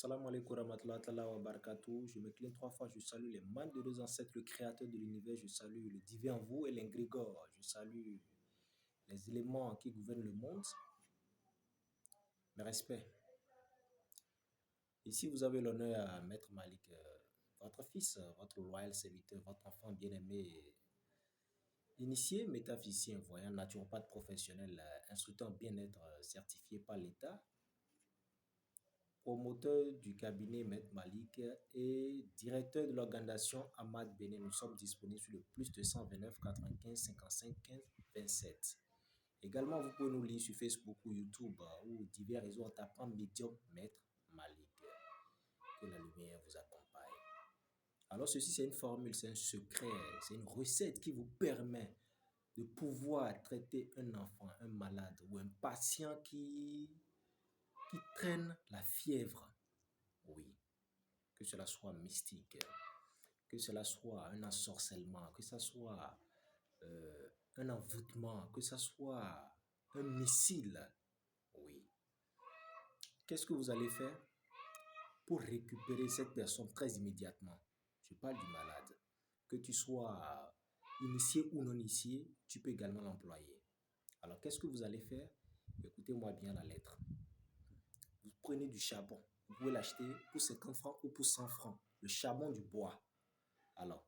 Salam alaikum rahmatullahi ta'ala wa barakatuh. Je m'incline 3 fois, je salue les membres de nos ancêtres, le créateur de l'univers, je salue le divin en vous et l'ingrégore, je salue les éléments qui gouvernent le monde. Mes respects. Ici, vous avez l'honneur à Maître Malik, votre fils, votre loyal serviteur, votre enfant bien-aimé, initié, métaphysicien, voyant, naturopathe professionnel, instructeur en bien-être certifié par l'État, promoteur du cabinet Maître Malik et directeur de l'organisation Ahmad Bénin. Nous sommes disponibles sur le plus 229 95 55 15 27. Également, vous pouvez nous lire sur Facebook ou YouTube ou divers réseaux en tapant Medium Maître Malik. Que la lumière vous accompagne. Alors, ceci, c'est une formule, c'est un secret, c'est une recette qui vous permet de pouvoir traiter un enfant, un malade ou un patient qui traîne la fièvre. Oui, que cela soit mystique, que cela soit un ensorcellement, que ce soit un envoûtement, que ce soit un missile. Oui. Qu'est-ce que vous allez faire pour récupérer cette personne très immédiatement? Je parle du malade. Que tu sois initié ou non initié, tu peux également l'employer. Alors, qu'est-ce que vous allez faire? Écoutez-moi bien la lettre. Vous prenez du charbon. Vous pouvez l'acheter pour 50 francs ou pour 100 francs. Le charbon du bois. Alors,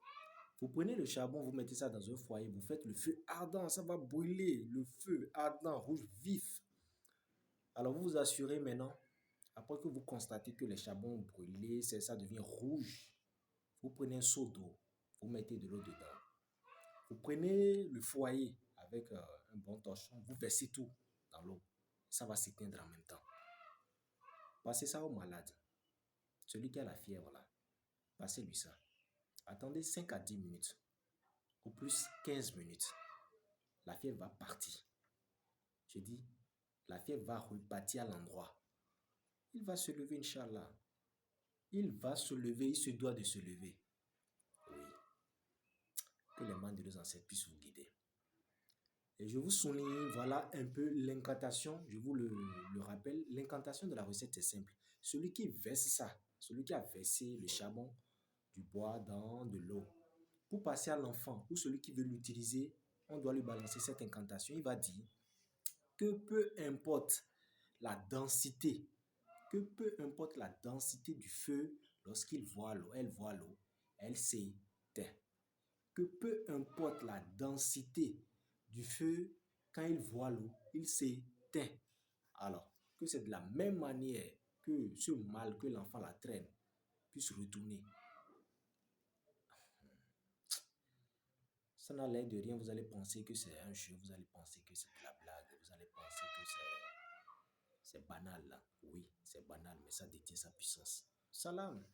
vous prenez le charbon, vous mettez ça dans un foyer, vous faites le feu ardent, ça va brûler, le feu ardent, rouge vif. Alors, vous vous assurez maintenant, après que vous constatez que les charbons ont brûlé, ça devient rouge, vous prenez un seau d'eau, vous mettez de l'eau dedans. Vous prenez le foyer avec un bon torchon, vous versez tout dans l'eau. Ça va s'éteindre en même temps. Passez ça au malade. Celui qui a la fièvre là, passez-lui ça. Attendez 5 à 10 minutes, ou plus 15 minutes. La fièvre va partir. Je dis, la fièvre va repartir à l'endroit. Il va se lever, Inch'Allah. Il va se lever, il se doit de se lever. Oui. Que les mains de nos ancêtres puissent vous guider. Et je vous souligne, voilà un peu l'incantation, je vous le rappelle, l'incantation de la recette est simple. Celui qui verse ça, celui qui a versé le charbon du bois dans de l'eau, pour passer à l'enfant ou celui qui veut l'utiliser, on doit lui balancer cette incantation. Il va dire que peu importe la densité, du feu, lorsqu'il voit l'eau, elle s'éteint. Que peu importe la densité du feu, quand il voit l'eau, il s'éteint. Alors, que c'est de la même manière que ce mal que l'enfant la traîne puisse retourner. Ça n'a l'air de rien, vous allez penser que c'est un jeu, vous allez penser que c'est de la blague, vous allez penser que c'est banal là. Oui, c'est banal, mais ça détient sa puissance. Salam.